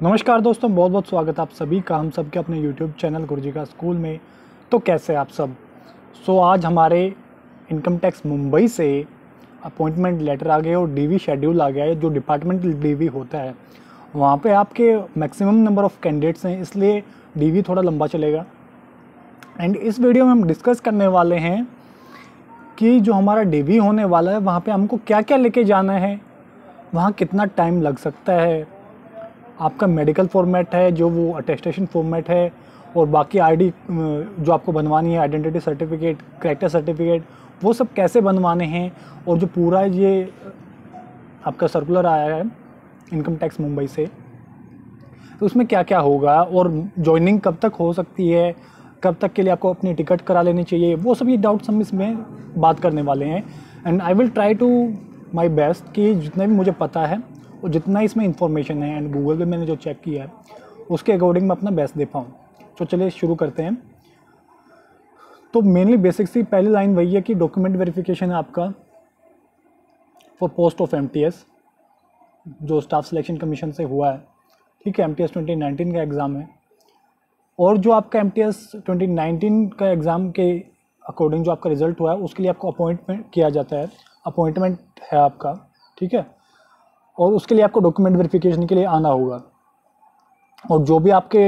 नमस्कार दोस्तों, बहुत बहुत स्वागत आप सभी का हम सबके अपने YouTube चैनल गुरुजी का स्कूल में। तो कैसे आप सब। आज हमारे इनकम टैक्स मुंबई से अपॉइंटमेंट लेटर आ गए और डीवी शेड्यूल आ गया है। जो डिपार्टमेंटल डीवी होता है वहाँ पे आपके मैक्सिमम नंबर ऑफ़ कैंडिडेट्स हैं, इसलिए डीवी थोड़ा लंबा चलेगा। एंड इस वीडियो में हम डिस्कस करने वाले हैं कि जो हमारा डीवी होने वाला है वहाँ पे हमको क्या क्या लेके जाना है, वहाँ कितना टाइम लग सकता है, आपका मेडिकल फॉर्मेट है जो वो अटेस्टेशन फॉर्मेट है, और बाकी आईडी जो आपको बनवानी है, आइडेंटिटी सर्टिफिकेट, कैरेक्टर सर्टिफिकेट, वो सब कैसे बनवाने हैं। और जो पूरा ये आपका सर्कुलर आया है इनकम टैक्स मुंबई से, तो उसमें क्या क्या होगा और जॉइनिंग कब तक हो सकती है, कब तक के लिए आपको अपनी टिकट करा लेनी चाहिए, वो सब ये डाउट्स हम इसमें बात करने वाले हैं। And I will try to my best कि जितना भी मुझे पता है और जितना इसमें इंफॉर्मेशन है एंड गूगल पे मैंने जो चेक किया है उसके अकॉर्डिंग मैं अपना बेस्ट दे पाऊँ। तो चलिए शुरू करते हैं। तो मेनली बेसिक सी पहली लाइन वही है कि डॉक्यूमेंट वेरिफिकेशन है आपका फॉर पोस्ट ऑफ एमटीएस जो स्टाफ सिलेक्शन कमीशन से हुआ है। ठीक है, एमटीएस 2019 का एग्ज़ाम है, और जो आपका एमटीएस 2019 का एग्ज़ाम के अकॉर्डिंग जो आपका रिज़ल्ट हुआ है उसके लिए आपको अपॉइंटमेंट किया जाता है, अपॉइंटमेंट है आपका। ठीक है, और उसके लिए आपको डॉक्यूमेंट वेरिफिकेशन के लिए आना होगा, और जो भी आपके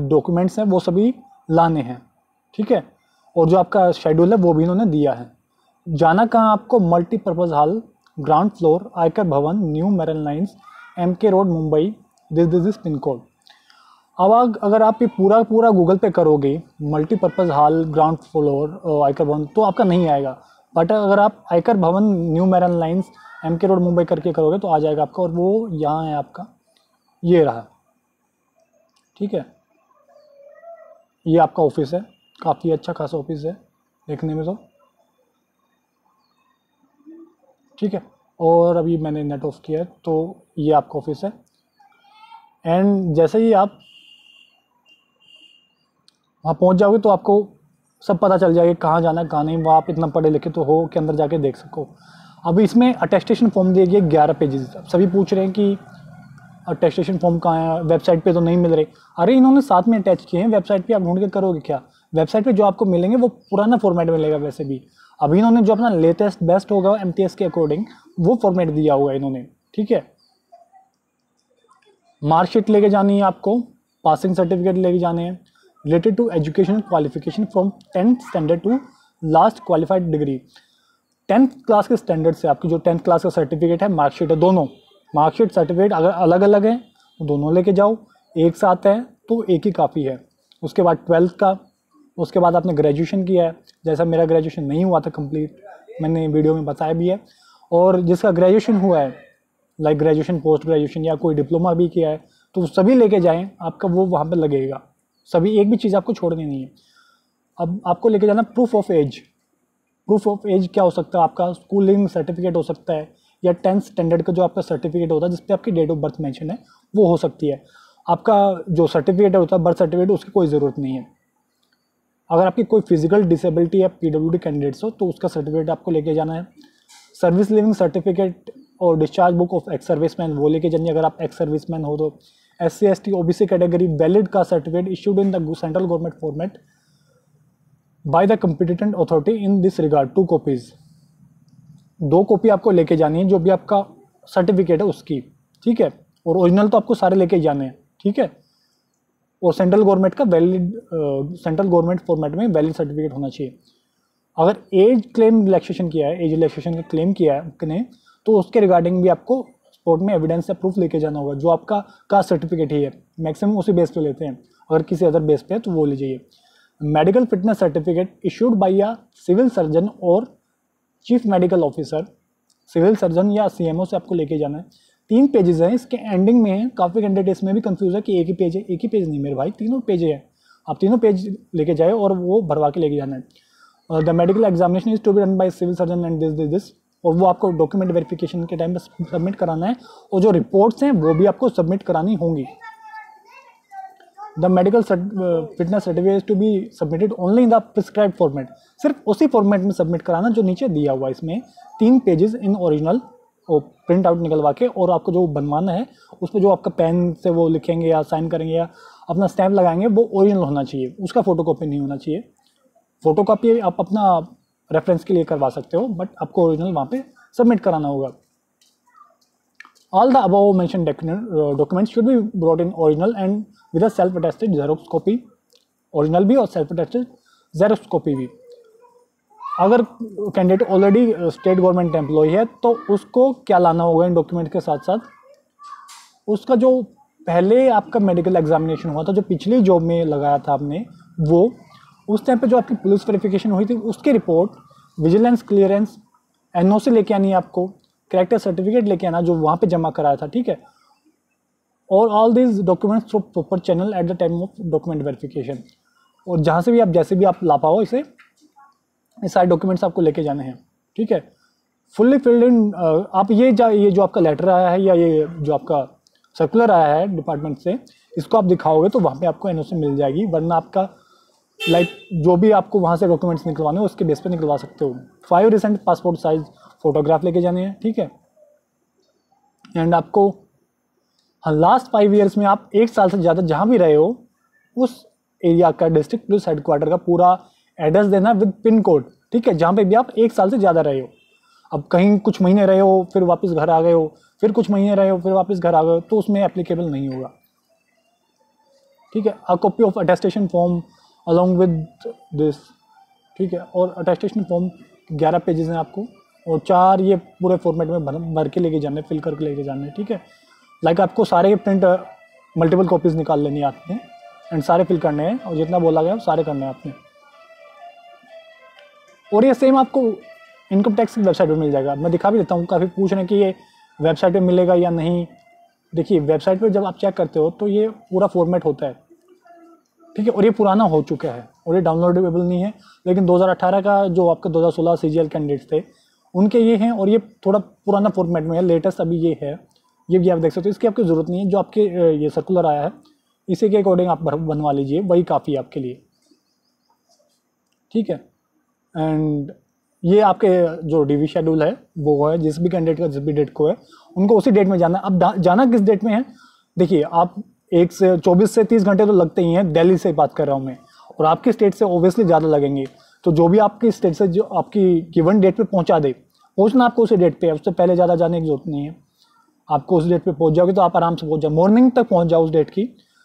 डॉक्यूमेंट्स हैं वो सभी लाने हैं। ठीक है, और जो आपका शेड्यूल है वो भी इन्होंने दिया है। जाना कहाँ आपको, multipurpose hall, ground floor, Aayakar Bhavan, New Marine Lines, MK road, Mumbai, this pin code. अब अगर आप ये पूरा गूगल पे करोगे multipurpose hall, ground floor, Aayakar भवन, तो आपका नहीं आएगा। बट अगर आप Aayakar Bhavan, New Marine Lines, MK road, Mumbai करके करोगे तो आ जाएगा आपका, और वो यहाँ है आपका, ये रहा। ठीक है, ये आपका ऑफिस है, काफ़ी अच्छा खासा ऑफिस है देखने में तो। ठीक है, और अभी मैंने नेट ऑफ किया है, तो ये आपका ऑफिस है। एंड जैसे ही आप वहाँ पहुँच जाओगे तो आपको सब पता चल जाएगा कहाँ जाना है कहाँ नहीं। वहाँ आप इतना पढ़े लिखे तो हो कि अंदर जाके देख सको। अभी इसमें अटेस्टेशन फॉर्म दिए गए 11 पेजेस। सभी पूछ रहे हैं कि अटेस्टेशन फॉर्म कहाँ है, वेबसाइट पे तो नहीं मिल रहे। अरे इन्होंने साथ में अटैच किए हैं, वेबसाइट पे आप ढूंढ के करोगे क्या। वेबसाइट पे जो आपको मिलेंगे वो पुराना फॉर्मेट मिलेगा वैसे भी। अभी इन्होंने जो अपना लेटेस्ट बेस्ट होगा एमटीएस के अकॉर्डिंग वो फॉर्मेट दिया हुआ है इन्होंने। ठीक है, मार्कशीट लेके जानी है आपको, पासिंग सर्टिफिकेट लेके जाने हैं, related to education qualification from 10th standard to last qualified degree. 10th class के स्टैंडर्ड से आपकी जो 10th क्लास का सर्टिफिकेट है, मार्कशीट है, दोनों मार्कशीट सर्टिफिकेट अगर अलग अलग है तो दोनों लेके जाओ, एक साथ है तो एक ही काफ़ी है। उसके बाद 12th का, उसके बाद आपने ग्रेजुएशन किया है, जैसा मेरा ग्रेजुएशन नहीं हुआ था कंप्लीट, मैंने वीडियो में बताया भी है। और जिसका ग्रेजुएशन हुआ है, लाइक ग्रेजुएशन, पोस्ट ग्रेजुएशन या कोई डिप्लोमा भी किया है, तो सभी लेके जाएँ, आपका वो वहाँ पर लगेगा सभी, एक भी चीज़ आपको छोड़नी नहीं है। अब आपको लेके जाना proof of age. Proof of age क्या हो सकता है, आपका स्कूल लिविंग सर्टिफिकेट हो सकता है, या 10th स्टैंडर्ड का जो आपका सर्टिफिकेट होता है जिसपे आपकी डेट ऑफ बर्थ मेंशन है वो हो सकती है। आपका जो सर्टिफिकेट होता है बर्थ सर्टिफिकेट, उसकी कोई ज़रूरत नहीं है। अगर आपकी कोई फिजिकल डिसेबिलिटी या पीडब्ल्यूडी कैंडिडेट्स हो तो उसका सर्टिफिकेट आपको लेके जाना है। सर्विस लिविंग सर्टिफिकेट और discharge book of ex serviceman वो लेके जानी है अगर आप एक्स सर्विसमैन हो तो। SC ST OBC category valid का certificate issued in the central government format by the competent authority in this regard, 2 copies. 2 copy आपको लेके जानी है जो भी आपका सर्टिफिकेट है उसकी। ठीक है, और ओरिजिनल तो आपको सारे लेके जाने हैं। ठीक है, और सेंट्रल गवर्नमेंट का वैलिड, सेंट्रल गवर्नमेंट फॉर्मेट में वैलिड सर्टिफिकेट होना चाहिए। अगर एज क्लेम रिलैक्सेशन किया है, एज रिलैक्सेशन का क्लेम किया है आपने, तो उसके रिगार्डिंग भी आपको कोर्ट में एविडेंस या प्रूफ लेके जाना होगा। जो आपका कास्ट सर्टिफिकेट ही है, मैक्सिमम उसी बेस पे लेते हैं, अगर किसी अदर बेस पे है तो वो लीजिए। Medical fitness certificate issued by a civil surgeon और chief medical officer, civil surgeon या CMO से आपको लेके जाना है। 3 पेजेस हैं, इसके एंडिंग में है। काफ़ी कैंडिडेट इसमें भी कंफ्यूज है कि एक ही पेज है। एक ही पेज नहीं मेरे भाई, 3 पेज है। आप 3 पेज लेके जाए और वो भरवा के लेके जाना है। The medical examination is to be run by civil surgeon and this, और वो आपको डॉक्यूमेंट वेरिफिकेशन के टाइम पर सबमिट कराना है, और जो रिपोर्ट्स हैं वो भी आपको सबमिट करानी होंगी। The medical fitness certificate to be submitted only in the prescribe format, सिर्फ उसी फॉर्मेट में सबमिट कराना जो नीचे दिया हुआ है। इसमें 3 पेजेस इन ओरिजिनल वो प्रिंट आउट निकलवा के, और आपको जो बनवाना है उस पर जो आपका पेन से वो लिखेंगे या साइन करेंगे या अपना स्टैम्प लगाएंगे वो ओरिजिनल होना चाहिए, उसका फोटोकॉपी नहीं होना चाहिए। फोटोकॉपी आप अपना रेफरेंस के लिए करवा सकते हो, बट आपको ओरिजिनल वहाँ पे सबमिट कराना होगा। All the above mention documents should be brought in original and with a self attested xerox copy, original भी और सेल्फ अटेस्टेड जेरोक्स कॉपी भी। अगर candidate already state government employ है तो उसको क्या लाना होगा इन डॉक्यूमेंट के साथ साथ, उसका जो पहले आपका मेडिकल एग्जामिनेशन हुआ था, जो पिछली जॉब में लगाया था आपने, वो उस टाइम पे जो आपकी पुलिस वेरिफिकेशन हुई थी उसकी रिपोर्ट, विजिलेंस क्लियरेंस, एनओसी लेके आनी है आपको, कैरेक्टर सर्टिफिकेट लेके आना जो वहाँ पे जमा कराया था, ठीक है। और all this documents through proper channel at the time of document verification, और जहाँ से भी आप जैसे भी आप ला पाओ इसे, ये सारे डॉक्यूमेंट्स आपको लेके जाने हैं, ठीक है। फुल्ली फिल्ड इन, आप ये जो आपका लेटर आया है या ये जो आपका सर्कुलर आया है डिपार्टमेंट से, इसको आप दिखाओगे तो वहाँ पे आपको एनओसी मिल जाएगी, वरना आपका जो भी आपको वहाँ से डॉक्यूमेंट्स निकलवाने हो उसके बेस पे निकलवा सकते हो। 5 रिसेंट पासपोर्ट साइज फोटोग्राफ लेके जाने हैं, ठीक है। एंड आपको लास्ट 5 ईयर्स में आप 1 साल से ज़्यादा जहाँ भी रहे हो उस एरिया का डिस्ट्रिक्ट पुलिस हेडक्वार्टर का पूरा एड्रेस देना विद पिन कोड, ठीक है, जहाँ पे भी आप 1 साल से ज़्यादा रहे हो। अब कहीं कुछ महीने रहे हो फिर वापस घर आ गए हो, फिर कुछ महीने रहे हो फिर वापस घर आ गए हो, तो उसमें एप्लीकेबल नहीं होगा, ठीक है। A copy of attestation form along with this, ठीक है। और अटेस्टेशन फॉर्म 11 पेजेस हैं आपको, और 4 ये पूरे फॉर्मेट में भर के लेके जाने, फिल करके लेके जाने, ठीक है। लाइक आपको सारे प्रिंट मल्टीपल कॉपीज़ निकाल लेनी आती हैं एंड सारे फिल करने हैं, और जितना बोला गया सारे करने हैं आपने। और ये सेम आपको इनकम टैक्स की वेबसाइट पर मिल जाएगा। मैं दिखा भी देता हूँ, काफ़ी पूछ रहे हैं कि ये वेबसाइट पे मिलेगा या नहीं। देखिए वेबसाइट पे जब आप चेक करते हो तो ये पूरा फॉर्मेट होता है, ठीक है, और ये पुराना हो चुका है और ये डाउनलोडेबल नहीं है। लेकिन 2018 का जो आपका 2016 सीजीएल कैंडिडेट्स थे उनके ये हैं, और ये थोड़ा पुराना फॉर्मेट में है, लेटेस्ट अभी ये है, ये भी आप देख सकते हो। इसकी आपकी ज़रूरत नहीं है, जो आपके ये सर्कुलर आया है इसी के अकॉर्डिंग आप बनवा लीजिए, वही काफ़ी है आपके लिए, ठीक है। एंड ये आपके जो डीवी शेड्यूल है वो है, जिस भी कैंडिडेट का जिस भी डेट को है उनको उसी डेट में जाना है। अब जाना किस डेट में है, देखिए आप 24 से 30 घंटे तो लगते ही हैं, दिल्ली से बात कर रहा हूँ मैं, और आपकी स्टेट से ओबियसली ज़्यादा लगेंगे। तो जो भी आपकी स्टेट से जो आपकी गिवन डेट पे पहुँचा दे, पहुँचना आपको उसी डेट पे है, उससे पहले ज़्यादा जाने की जरूरत नहीं है। आपको उस डेट पे पहुँच जाओगे तो आप आराम से पहुँच जाओ, मॉर्निंग तक पहुँच जाओ उस डेट की।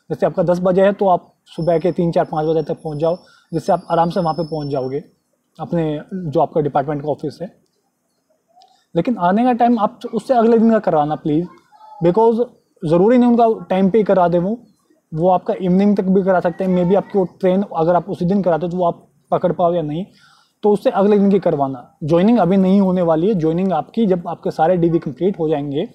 जैसे आपका 10 बजे है तो आप सुबह के 3, 4, 5 बजे तक पहुँच जाओ, जिससे आप आराम से वहाँ पर पहुँच जाओगे अपने जो आपका डिपार्टमेंट का ऑफिस है। लेकिन आने का टाइम आप उससे अगले दिन का करवाना प्लीज़, बिकॉज ज़रूरी नहीं उनका टाइम पे ही करा दे, वो आपका इवनिंग तक भी करा सकते हैं। मे बी आपकी वो ट्रेन अगर आप उसी दिन कराते हो तो वो आप पकड़ पाओ या नहीं, तो उससे अगले दिन की करवाना। ज्वाइनिंग अभी नहीं होने वाली है, ज्वाइनिंग आपकी जब आपके सारे डीवी कंप्लीट हो जाएंगे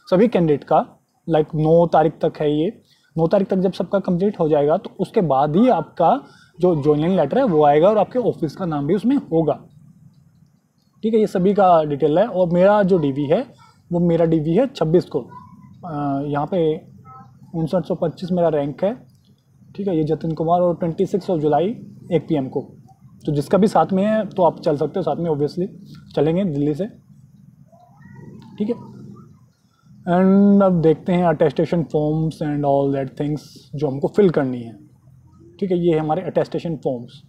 सभी कैंडिडेट का, लाइक 9 तारीख तक है ये, 9 तारीख तक जब सबका कंप्लीट हो जाएगा तो उसके बाद ही आपका जो ज्वाइनिंग लेटर है वो आएगा और आपके ऑफिस का नाम भी उसमें होगा, ठीक है। ये सभी का डिटेल है। और मेरा जो डीवी है वो मेरा डीवी है 26 को, यहाँ पे 5925 मेरा रैंक है, ठीक है। ये जतिन कुमार, और 26 जुलाई 1 PM को, तो जिसका भी साथ में है तो आप चल सकते हो साथ में, ऑब्वियसली चलेंगे दिल्ली से, ठीक है। एंड अब देखते हैं attestation forms and all that things जो हमको फिल करनी है, ठीक है। ये हमारे अटेस्टेशन फॉर्म्स।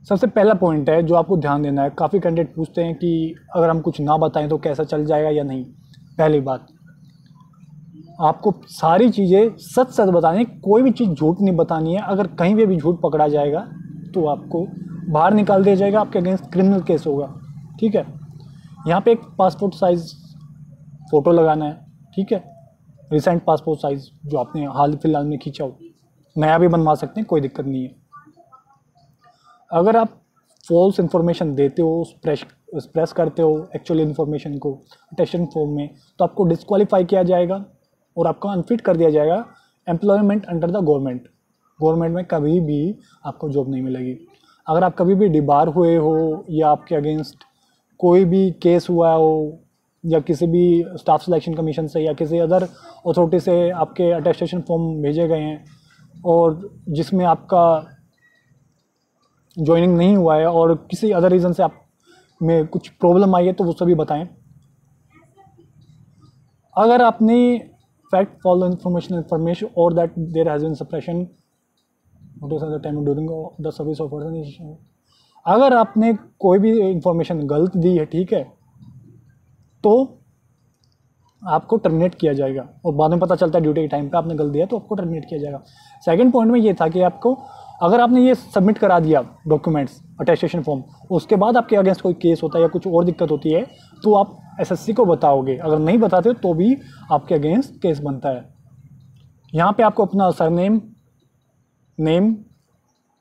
सबसे पहला पॉइंट है जो आपको ध्यान देना है, काफ़ी कैंडिडेट पूछते हैं कि अगर हम कुछ ना बताएं तो कैसा चल जाएगा या नहीं। पहली बात, आपको सारी चीज़ें सच सच बतानी है, कोई भी चीज़ झूठ नहीं बतानी है। अगर कहीं भी झूठ पकड़ा जाएगा तो आपको बाहर निकाल दिया जाएगा, आपके अगेंस्ट क्रिमिनल केस होगा, ठीक है। यहाँ पे एक पासपोर्ट साइज़ फ़ोटो लगाना है, ठीक है, रिसेंट पासपोर्ट साइज़ जो आपने हाल फिलहाल में खींचा हो, नया भी बनवा सकते हैं, कोई दिक्कत नहीं है। अगर आप फॉल्स इन्फॉर्मेशन देते हो, एक्सप्रेस करते हो एक्चुअल इन्फॉर्मेशन को अटेस्टेशन फॉर्म में, तो आपको डिस्क्वालीफाई किया जाएगा और आपको अनफिट कर दिया जाएगा employment under the government. Government में कभी भी आपको जॉब नहीं मिलेगी। अगर आप कभी भी डिबार हुए हो या आपके अगेंस्ट कोई भी केस हुआ हो या किसी भी स्टाफ सिलेक्शन कमीशन से या किसी अदर अथॉरिटी से आपके अटेस्टेशन फॉर्म भेजे गए हैं और जिसमें आपका ज्वाइनिंग नहीं हुआ है और किसी अदर रीज़न से आप में कुछ प्रॉब्लम आई है तो वो सभी बताएं। अगर आपने फैक्ट फॉलो इंफॉर्मेशन और that there has been suppression time during the service of person, अगर आपने कोई भी इंफॉर्मेशन गलत दी है, ठीक है, तो आपको टर्मिनेट किया जाएगा और बाद में पता चलता है ड्यूटी के टाइम पे आपने गलत दिया तो आपको टर्मिनेट किया जाएगा। सेकंड पॉइंट में ये था कि आपको अगर आपने ये सबमिट करा दिया डॉक्यूमेंट्स अटेस्टेशन फॉर्म, उसके बाद आपके अगेंस्ट कोई केस होता है या कुछ और दिक्कत होती है तो आप एसएससी को बताओगे, अगर नहीं बताते हो तो भी आपके अगेंस्ट केस बनता है। यहाँ पे आपको अपना सरनेम नेम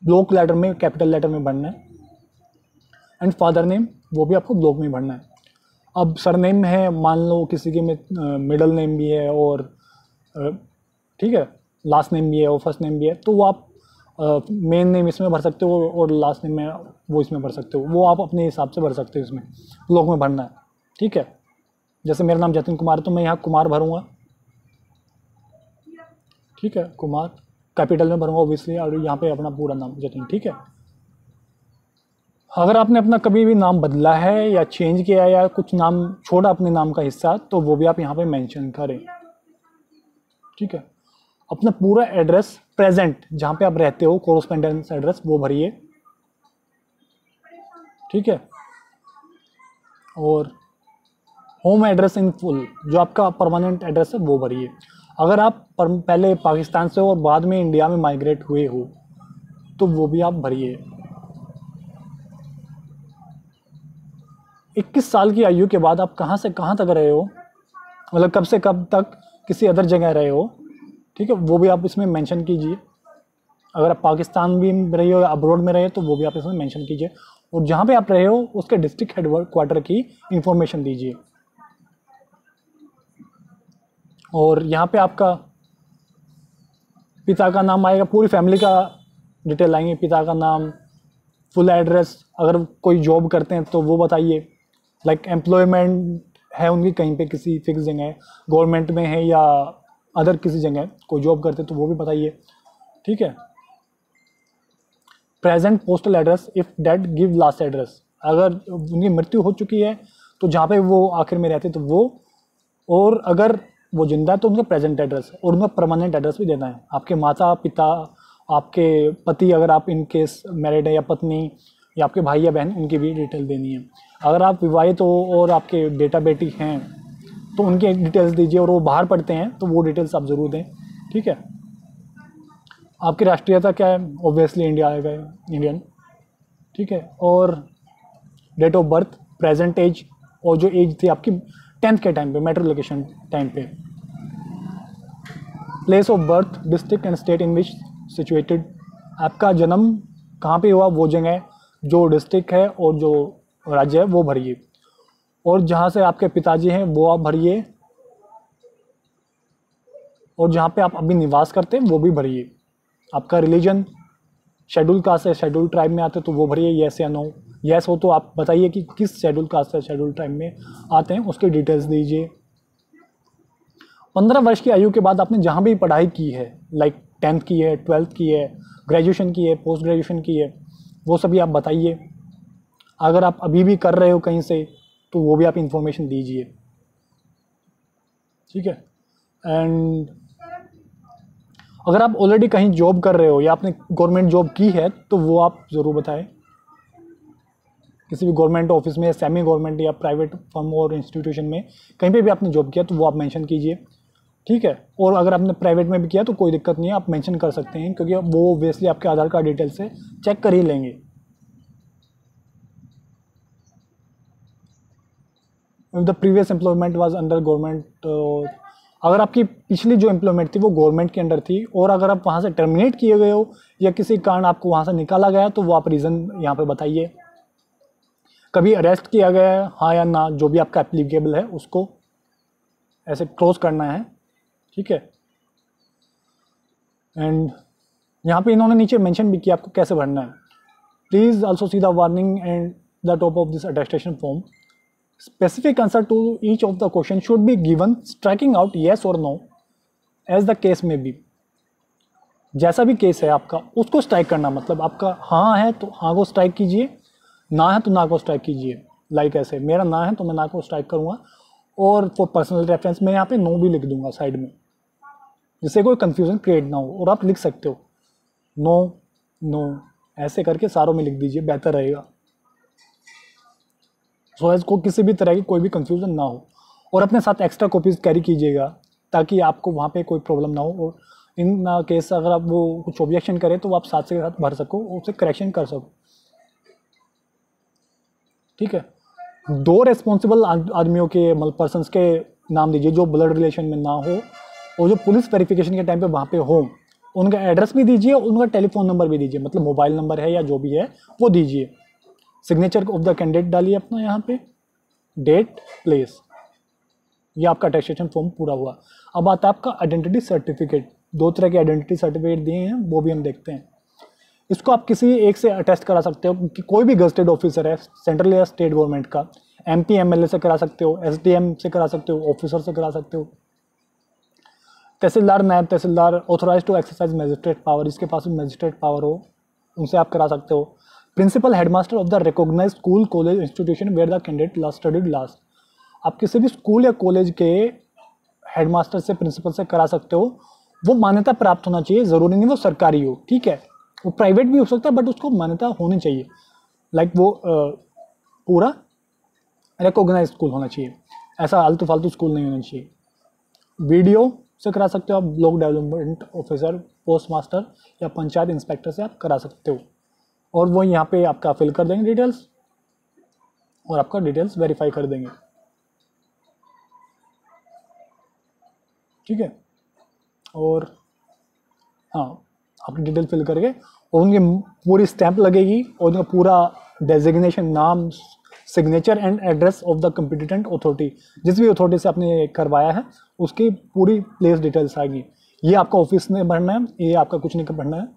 ब्लॉक लेटर में कैपिटल लेटर में भरना है एंड फादर नेम वो भी आपको ब्लॉक में भरना है। अब सरनेम है, मान लो किसी के में मिडल नेम भी है और ठीक है लास्ट नेम भी है और फर्स्ट नेम भी है, तो वो आप मेन नेम इसमें भर सकते हो और लास्ट नेम में वो इसमें भर सकते हो, वो आप अपने हिसाब से भर सकते हो, इसमें ब्लॉक में भरना है, ठीक है। जैसे मेरा नाम जतिन कुमार है तो मैं यहाँ कुमार भरूँगा, ठीक है, कुमार कैपिटल में भरूँगा ऑब्वियसली, और यहाँ पे अपना पूरा नाम जतिन, ठीक है। अगर आपने अपना कभी भी नाम बदला है या चेंज किया या कुछ नाम छोड़ा अपने नाम का हिस्सा तो वो भी आप यहाँ पे मेंशन करें, ठीक है। अपना पूरा एड्रेस प्रेजेंट जहाँ पे आप रहते हो कोरोस्पेंडेंस एड्रेस वो भरिए, ठीक है। और होम एड्रेस इन फुल जो आपका परमानेंट एड्रेस है वो भरिए। अगर आप पहले पाकिस्तान से और बाद में इंडिया में माइग्रेट हुए हो तो वो भी आप भरिए। 21 साल की आयु के बाद आप कहाँ से कहाँ तक रहे हो, मतलब कब से कब तक किसी अदर जगह रहे हो, ठीक है, वो भी आप इसमें मेंशन कीजिए। अगर आप पाकिस्तान भी रहे हो या अब्रॉड में रहे तो वो भी आप इसमें मेंशन कीजिए, और जहाँ पे आप रहे हो उसके डिस्ट्रिक्ट हेडक्वार्टर की इंफॉर्मेशन दीजिए। और यहाँ पे आपका पिता का नाम आएगा, पूरी फैमिली का डिटेल आएंगे, पिता का नाम, फुल एड्रेस, अगर कोई जॉब करते हैं तो वो बताइए, लाइक एम्प्लॉयमेंट है उनकी कहीं पे किसी फिक्स जगह, गवर्नमेंट में है या अदर किसी जगह कोई जॉब करते तो वो भी बताइए, ठीक है। Present postal address if dead give last address, अगर उनकी मृत्यु हो चुकी है तो जहाँ पे वो आखिर में रहते तो वो, और अगर वो जिंदा है तो उनका प्रेजेंट एड्रेस और उनका परमानेंट एड्रेस भी देना है। आपके माता पिता, आपके पति अगर आप इन केस मैरिड है, या पत्नी या आपके भाई या बहन, उनकी भी डिटेल देनी है। अगर आप विवाहित हो और आपके बेटा बेटी हैं तो उनकी डिटेल्स दीजिए, और वो बाहर पढ़ते हैं तो वो डिटेल्स आप ज़रूर दें, ठीक है। आपकी राष्ट्रीयता क्या है, ऑब्वियसली इंडिया आएगा, इंडियन, ठीक है। और date of birth, present age, और जो एज थी आपकी 10th के टाइम पे, मेट्रिकुलेशन टाइम पे। Place of birth, district and state in which situated, आपका जन्म कहाँ पे हुआ वो जगह, जो डिस्ट्रिक्ट है और जो राज्य है वो भरिए, और जहाँ से आपके पिताजी हैं वो आप भरिए, और जहाँ पे आप अभी निवास करते हैं वो भी भरिए। आपका रिलीजन, शेड्यूल कास्ट है, शेड्यूल ट्राइब में आते हैं तो वो भरिए, येस या नो। येस हो तो आप बताइए कि किस शेड्यूल कास्ट है, शेड्यूल ट्राइब में आते हैं, उसकी डिटेल्स दीजिए। 15 वर्ष की आयु के बाद आपने जहाँ भी पढ़ाई की है, लाइक 10th की है, 12th की है, ग्रेजुएशन की है, पोस्ट ग्रेजुएशन की है, वो सभी आप बताइए। अगर आप अभी भी कर रहे हो कहीं से तो वो भी आप इंफॉर्मेशन दीजिए, ठीक है। एंड अगर आप ऑलरेडी कहीं जॉब कर रहे हो या आपने गवर्नमेंट जॉब की है तो वो आप ज़रूर बताएं, किसी भी गवर्नमेंट ऑफिस में, सेमी गवर्नमेंट या प्राइवेट फर्म और इंस्टीट्यूशन में कहीं पे भी आपने जॉब किया तो वो आप मेंशन कीजिए, ठीक है। और अगर आपने प्राइवेट में भी किया तो कोई दिक्कत नहीं है, आप मेंशन कर सकते हैं, क्योंकि वो ऑब्वियसली आपके आधार कार्ड डिटेल से चेक कर ही लेंगे। The previous employment was under government, अगर आपकी पिछली जो एम्प्लॉयमेंट थी वो गवर्नमेंट के अंडर थी, और अगर आप वहाँ से टर्मिनेट किए गए हो या किसी कारण आपको वहाँ से निकाला गया तो वो आप रीज़न यहाँ पे बताइए। कभी अरेस्ट किया गया है, हाँ या ना, जो भी आपका एप्लीकेबल है उसको ऐसे क्लोज करना है, ठीक है। एंड यहाँ पे इन्होंने नीचे मेंशन भी किया आपको कैसे भरना है। Please also see the warning and the top of this attestation form. Specific answer to each of the question should be given striking out yes or no as the case may be। जैसा भी case है आपका उसको strike करना, मतलब आपका हाँ है तो हाँ को स्ट्राइक कीजिए, ना है तो ना को स्ट्राइक कीजिए। लाइक ऐसे मेरा ना है तो मैं ना को स्ट्राइक करूँगा, और फॉर पर्सनल रेफरेंस मैं यहाँ पे नो भी लिख दूंगा साइड में, जिससे कोई कंफ्यूजन क्रिएट ना हो। और आप लिख सकते हो नो नो ऐसे करके सारों में लिख दीजिए, बेहतर रहेगा, सो एज को किसी भी तरह की कोई भी कंफ्यूजन ना हो। और अपने साथ एक्स्ट्रा कॉपीज कैरी कीजिएगा ताकि आपको वहाँ पे कोई प्रॉब्लम ना हो, और इन केस अगर आप वो कुछ ऑब्जेक्शन करें तो आप साथ से साथ भर सको, उससे करेक्शन कर सको। ठीक है, 2 रेस्पॉन्सिबल आदमियों के मतलब पर्सनस के नाम दीजिए जो ब्लड रिलेशन में ना हो, और जो पुलिस वेरिफिकेशन के टाइम पे वहाँ पे हो, उनका एड्रेस भी दीजिए, उनका टेलीफोन नंबर भी दीजिए, मतलब मोबाइल नंबर है या जो भी है वो दीजिए। सिग्नेचर ऑफ द कैंडिडेट डालिए अपना यहाँ पे, डेट प्लेस, ये आपका अटेस्टेशन फॉर्म पूरा हुआ। अब आता है आपका आइडेंटिटी सर्टिफिकेट। 2 तरह के आइडेंटिटी सर्टिफिकेट दिए हैं, वो भी हम देखते हैं। इसको आप किसी एक से अटेस्ट करा सकते हो कि कोई भी गजटेड ऑफिसर है सेंट्रल या स्टेट गवर्नमेंट का, MP MLA से करा सकते हो, SDM से करा सकते हो, ऑफिसर से करा सकते हो, tehsildar, naib tehsildar, authorise to exercise magistrate power, इसके पास भी मजिस्ट्रेट पावर हो, उनसे आप करा सकते हो। Principal headmaster of the recognised school college institution where the candidate last studied last, आप किसी भी स्कूल या कॉलेज के हेडमास्टर से, प्रिंसिपल से करा सकते हो। वो मान्यता प्राप्त होना चाहिए, ज़रूरी नहीं वो सरकारी हो, ठीक है, वो प्राइवेट भी हो सकता है, बट उसको मान्यता होनी चाहिए, लाइक वो पूरा रिकॉग्नाइज स्कूल होना चाहिए, ऐसा आलतू फालतू स्कूल नहीं होना चाहिए। वीडियो से करा सकते हो आप, block development officer, post master या पंचायत इंस्पेक्टर से आप करा सकते हो, और वो यहाँ पे आपका फिल कर देंगे डिटेल्स, और आपका डिटेल्स वेरीफाई कर देंगे। ठीक है, और हाँ, आपकी डिटेल फिल करके, और उनकी पूरी स्टैंप लगेगी, और उनका पूरा डेजिग्नेशन, नाम, signature and address of the competent authority, जिस भी अथॉरिटी से आपने करवाया है उसकी पूरी प्लेस डिटेल्स आएगी। ये आपका ऑफिस में भरना है, ये आपका कुछ नहीं भरना है।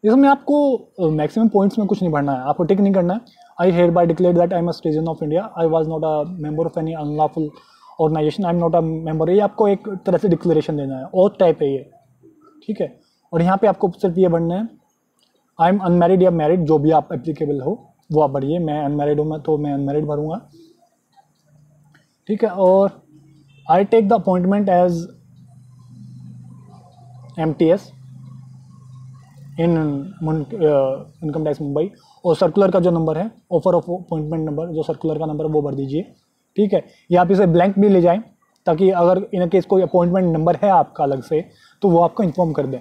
इसमें आपको मैक्सिमम पॉइंट्स में कुछ नहीं भरना है, आपको टिक नहीं करना है। I hereby declare that I am a citizen of India, I was not a member of any unlawful organisation, I am not a member. ये आपको एक तरह से डिक्लेरेशन देना है, और टाइप है ये, ठीक है। और यहाँ पे आपको सिर्फ ये भरना है आई एम अनमैरिड या मैरिड, जो भी आप एप्लीकेबल हो वो आप भरिए। मैं अनमैरिड हूँ, तो मैं अनमैरिड भरूँगा, ठीक है। और I take the appointment as MTS in income tax Mumbai, और सर्कुलर का जो नंबर है, ऑफर ऑफ अपॉइंटमेंट नंबर, जो सर्कुलर का नंबर है वो भर दीजिए, ठीक है। या आप इसे ब्लैंक भी ले जाएं, ताकि अगर इन केस कोई अपॉइंटमेंट नंबर है आपका अलग से, तो वो आपको इन्फॉर्म कर दें,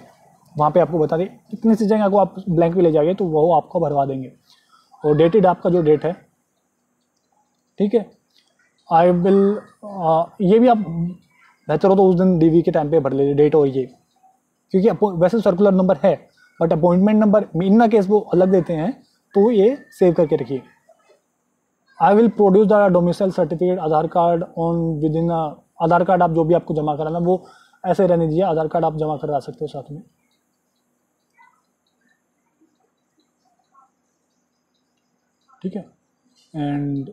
वहाँ पे आपको बता दें। कितनी सी जगह को आप ब्लैंक भी ले जाइए तो वो आपको भरवा देंगे। और डेटेड आपका जो डेट है, ठीक है, आई विल ये भी आप बेहतर हो तो उस दिन DV के टाइम पे भर लीजिए डेट और ये, क्योंकि वैसे सर्कुलर नंबर है, but appointment number in case वो अलग देते हैं, तो ये सेव करके रखिए। I will produce the domicile certificate, Aadhaar card on with in, Aadhaar card आप जो भी आपको जमा कराना वो ऐसे रहने दीजिए, आधार कार्ड आप जमा करा सकते हो साथ में, ठीक है। एंड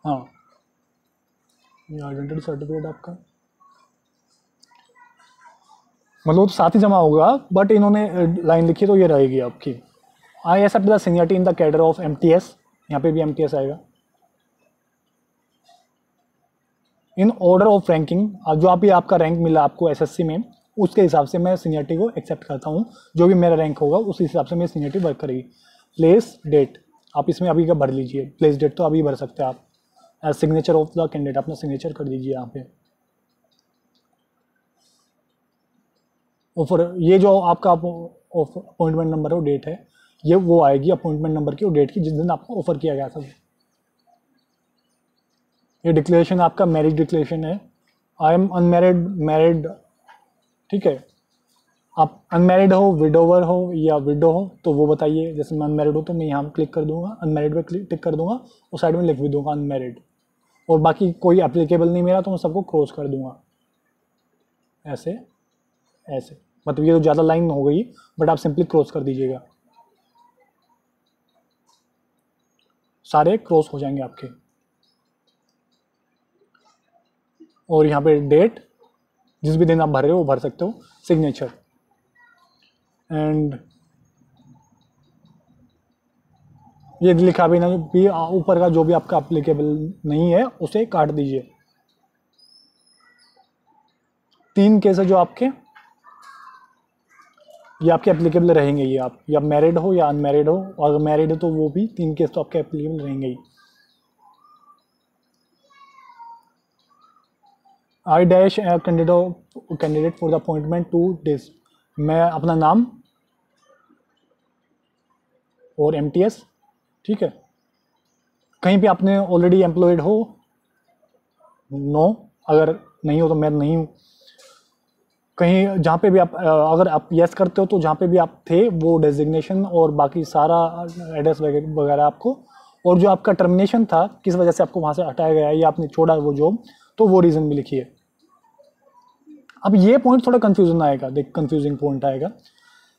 हाँ, ये आइडेंटिटी सर्टिफिकेट आपका मतलब तो साथ ही जमा होगा, बट इन्होंने लाइन लिखी तो ये रहेगी आपकी। I accept the seniority in the cadre of MTS, यहाँ पे भी MTS आएगा। इन ऑर्डर ऑफ रैंकिंग, जो आप आपका रैंक मिला आपको SSC में, उसके हिसाब से मैं सीनियरिटी को एक्सेप्ट करता हूँ, जो भी मेरा रैंक होगा उस हिसाब से मेरी सीनियरिटी वर्क करेगी। प्लेस डेट आप इसमें अभी का भर लीजिए, प्लेस डेट तो अभी भर सकते हैं आप। As signature of the candidate अपना सिग्नेचर कर दीजिए यहाँ पे। और फिर ये जो आपका अपॉइंटमेंट नंबर है, डेट है, ये वो आएगी अपॉइंटमेंट नंबर की और डेट की जिस दिन आपको ऑफर किया गया था। ये डिक्लेरेशन आपका मैरिज डिक्लेरेशन है, आई एम अनमैरिड, मैरिड, ठीक है। आप अनमैरिड हो, विडोवर हो या विडो हो तो वो बताइए। जैसे मैं अनमैरिड हूँ तो मैं यहाँ क्लिक कर दूंगा, अनमैरिड पे टिक कर दूंगा और साइड में लिख भी दूंगा अनमैरिड, और बाकी कोई एप्लीकेबल नहीं मेरा तो मैं सबको क्रॉस कर दूंगा ऐसे ऐसे। मतलब ये तो ज़्यादा लाइन हो गई, बट आप सिंपली क्रॉस कर दीजिएगा, सारे क्रॉस हो जाएंगे आपके। और यहाँ पे डेट जिस भी दिन आप भर रहे हो वो भर सकते हो, सिग्नेचर। एंड ये लिखा भी नहीं भी ऊपर का जो भी आपका अप्लीकेबल नहीं है उसे काट दीजिए। 3 केस है जो आपके ये आपके एप्लीकेबल रहेंगे। ये आप या मैरिड हो या अनमैरिड हो, और अगर मैरिड हो तो वो भी 3 केस तो आपके एप्लीकेबल रहेंगे ही। I dash candidate for the appointment to this, मैं अपना नाम और एमटीएस, ठीक है। कहीं पे आपने ऑलरेडी एम्प्लॉयड हो, नो, अगर नहीं हो तो मैं नहीं हूँ। कहीं जहाँ पे भी आप अगर आप यस करते हो तो जहाँ पे भी आप थे वो डेजिग्नेशन और बाकी सारा एड्रेस वगैरह आपको, और जो आपका टर्मिनेशन था किस वजह से आपको वहाँ से हटाया गया या आपने छोड़ा वो जॉब, तो वो रीज़न भी लिखिए। अब ये पॉइंट थोड़ा कंफ्यूजन आएगा, देख कंफ्यूजिंग पॉइंट आएगा।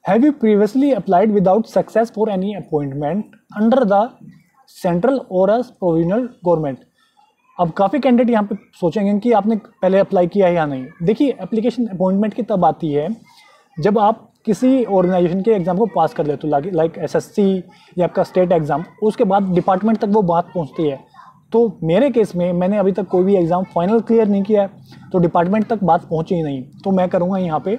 Have you previously applied without success for any appointment under the central और अ प्रोविजनल गवर्नमेंट। अब काफ़ी कैंडिडेट यहाँ पे सोचेंगे कि आपने पहले अप्लाई किया है या नहीं। देखिए एप्लीकेशन अपॉइंटमेंट की तब आती है जब आप किसी ऑर्गेनाइजेशन के एग्ज़ाम को पास कर लेते हो, लाइक एसएससी या आपका स्टेट एग्ज़ाम, उसके बाद डिपार्टमेंट तक वो बात पहुँचती है। तो मेरे केस में मैंने अभी तक कोई भी एग्ज़ाम फाइनल क्लियर नहीं किया है, तो डिपार्टमेंट तक बात पहुँची ही नहीं, तो मैं करूँगा यहाँ पे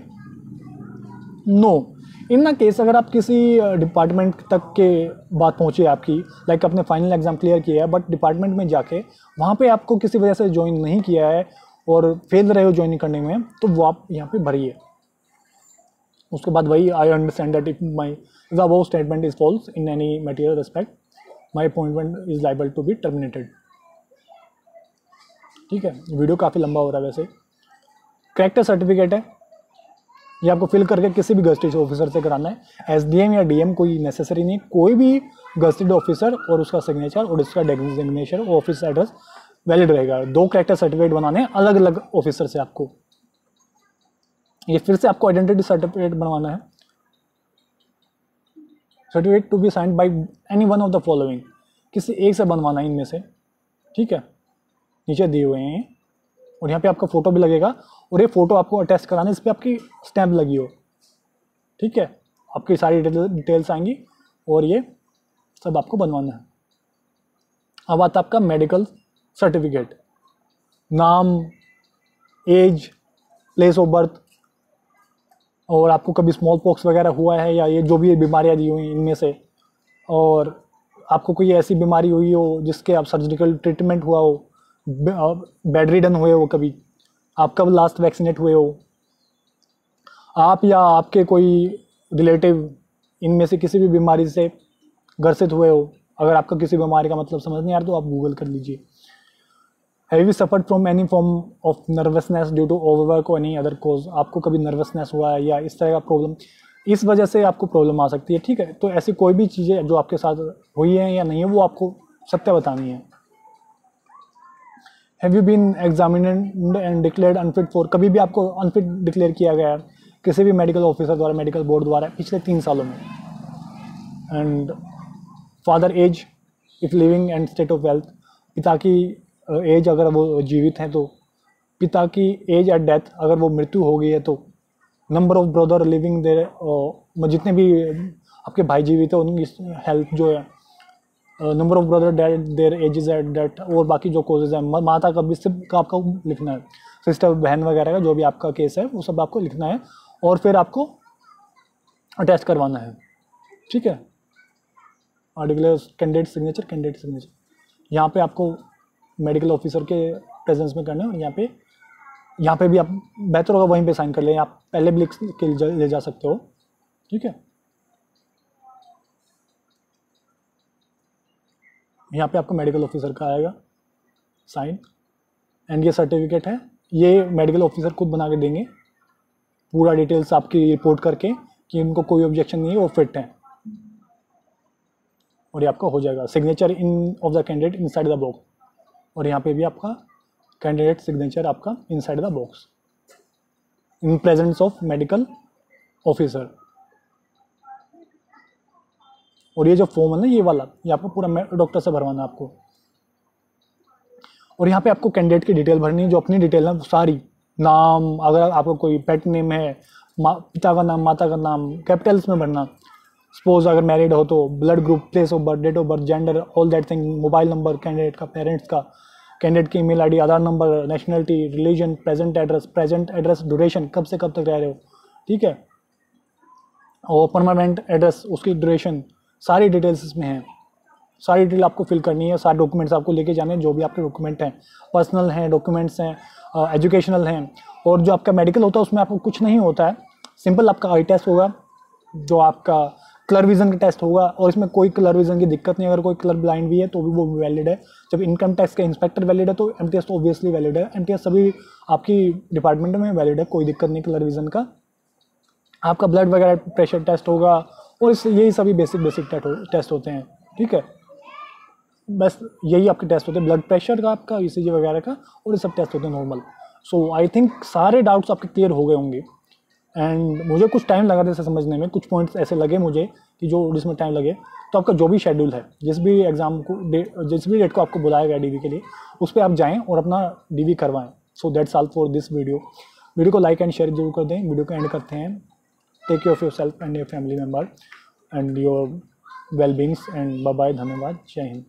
नो। इन ना केस अगर आप किसी डिपार्टमेंट तक के बात पहुँची है आपकी, लाइक आपने फाइनल एग्ज़ाम क्लियर किया है बट डिपार्टमेंट में जाके वहाँ पे आपको किसी वजह से ज्वाइन नहीं किया है और फेल रहे हो ज्वाइन करने में, तो वो आप यहाँ पे भरिए। उसके बाद वही I understand that if my the above statement is false in any material respect my appointment is liable to be terminated. ठीक है, वीडियो काफ़ी लंबा हो रहा है वैसे। कैरेक्टर सर्टिफिकेट है, ये आपको फिल करके किसी भी गजटेड ऑफिसर से कराना है। एसडीएम या डीएम कोई नेसेसरी नहीं, कोई भी गजटेड ऑफिसर और उसका सिग्नेचर और उसका डेजिग्नेशन ऑफिस एड्रेस वैलिड रहेगा। 2 कैरेक्टर सर्टिफिकेट बनाने हैं अलग अलग ऑफिसर से आपको। ये फिर से आपको आइडेंटिटी सर्टिफिकेट बनवाना है। Certificate to be signed by any one of the following, किसी एक से बनवाना है इनमें से, ठीक है, नीचे दिए हुए हैं। और यहाँ पे आपका फ़ोटो भी लगेगा और ये फ़ोटो आपको अटैच कराना है, इस पर आपकी स्टैम्प लगी हो, ठीक है। आपकी सारी डिटेल्स आएंगी और ये सब आपको बनवाना है। अब आता आपका मेडिकल सर्टिफिकेट, नाम, एज, प्लेस ऑफ बर्थ, और आपको कभी स्मॉल पॉक्स वगैरह हुआ है या ये जो भी बीमारियाँ दी हुई इनमें से, और आपको कोई ऐसी बीमारी हुई हो जिसके आप सर्जिकल ट्रीटमेंट हुआ हो, बेड रिडन हुए हो, कभी आप कब लास्ट वैक्सीनेट हुए हो, आप या आपके कोई रिलेटिव इनमें से किसी भी बीमारी से ग्रसित हुए हो। अगर आपका किसी बीमारी का मतलब समझ नहीं आ रहा तो आप गूगल कर लीजिए। Have you suffered from any form of nervousness due to overwork और एनी अदर कोज, आपको कभी नर्वसनेस हुआ है या इस तरह का प्रॉब्लम, इस वजह से आपको प्रॉब्लम आ सकती है, ठीक है। तो ऐसी कोई भी चीज़ें जो आपके साथ हुई हैं या नहीं है वो आपको सत्य बतानी है। Have you been examined and declared unfit for, कभी भी आपको अनफिट डिक्लेयर किया गया है किसी भी मेडिकल ऑफिसर द्वारा, मेडिकल बोर्ड द्वारा पिछले 3 सालों में। And father age if living and state of health, पिता की एज अगर वो जीवित हैं तो, पिता की एज एट डेथ अगर वो मृत्यु हो गई है तो, नंबर ऑफ ब्रदर लिविंग देर, जितने भी आपके भाई जीवित है उनकी हेल्थ जो है, number of brother date their ages at date, और बाकी जो कोजेज हैं, माता का भी सिर्फ आपको लिखना है, सिस्टर बहन वगैरह का जो भी आपका केस है वो सब आपको लिखना है और फिर आपको अटैच करवाना है, ठीक है। आर्टिकल कैंडिडेट सिग्नेचर यहाँ पे आपको मेडिकल ऑफिसर के प्रेजेंस में करना है। और यहाँ पे भी आप बेहतर होगा वहीं पे साइन कर लें, आप पहले भी लिख के ले जा सकते हो, ठीक है। यहाँ पे आपको मेडिकल ऑफिसर का आएगा साइन, एंड ये सर्टिफिकेट है, ये मेडिकल ऑफिसर खुद बना के देंगे, पूरा डिटेल्स आपकी रिपोर्ट करके कि उनको कोई ऑब्जेक्शन नहीं है, वो फिट है, और ये आपका हो जाएगा। Signature in of the candidate inside the box, और यहाँ पे भी आपका कैंडिडेट सिग्नेचर आपका inside the box in presence of medical officer. और ये जो फॉर्म है ना ये वाला, ये आपको पूरा डॉक्टर से भरवाना है आपको। और यहाँ पे आपको कैंडिडेट की डिटेल भरनी है, जो अपनी डिटेल है सारी, नाम, अगर आपको कोई पेट नेम है, पिता का नाम, माता का नाम, कैपिटल्स में भरना, सपोज अगर मैरिड हो तो blood group, place of birth, date of birth, gender, all that thing, mobile number candidate का, पेरेंट्स का, कैंडिडेट की email ID, Aadhaar number, nationality, religion, present address, duration, कब से कब तक रह रहे हो, ठीक है, और परमानेंट एड्रेस, उसकी ड्यूरेशन, सारी डिटेल्स इसमें हैं। सारी डिटेल आपको फिल करनी है, सारे डॉक्यूमेंट्स आपको लेके जाने हैं, जो भी आपके डॉक्यूमेंट हैं, पर्सनल हैं, डॉक्यूमेंट्स हैं, एजुकेशनल हैं। और जो आपका मेडिकल होता है उसमें आपको कुछ नहीं होता है, सिंपल आपका आई टेस्ट होगा, जो आपका कलर विजन का टेस्ट होगा, और इसमें कोई कलर विजन की दिक्कत नहीं। अगर कोई कलर ब्लाइंड भी है तो भी वो वैलिड है। जब इनकम टैक्स का इंस्पेक्टर वैलिड है तो एमटीएस तो ऑब्वियसली वैलिड है। एमटीएस सभी आपकी डिपार्टमेंट में वैलिड है, कोई दिक्कत नहीं कलर विजन का। आपका ब्लड वगैरह प्रेशर टेस्ट होगा, और इससे यही सभी बेसिक टेस्ट होते हैं, ठीक है। बस यही आपके टेस्ट होते हैं, ब्लड प्रेशर का, आपका ईसीजी वगैरह का, और ये सब टेस्ट होते हैं नॉर्मल। सो आई थिंक सारे डाउट्स आपके क्लियर हो गए होंगे। एंड मुझे कुछ टाइम लगा था इसे समझने में, कुछ पॉइंट्स ऐसे लगे मुझे कि जो जिसमें टाइम लगे। तो आपका जो भी शेड्यूल है, जिस भी एग्ज़ाम को जिस भी डेट को आपको बुलाएगा डीवी के लिए, उस पर आप जाएँ और अपना डीवी करवाएं। So that's all for this video को लाइक एंड शेयर जरूर कर दें। वीडियो को एंड करते हैं। Take care of yourself and your family member and your well beings, and bye bye, धन्यवाद, जय हिंद।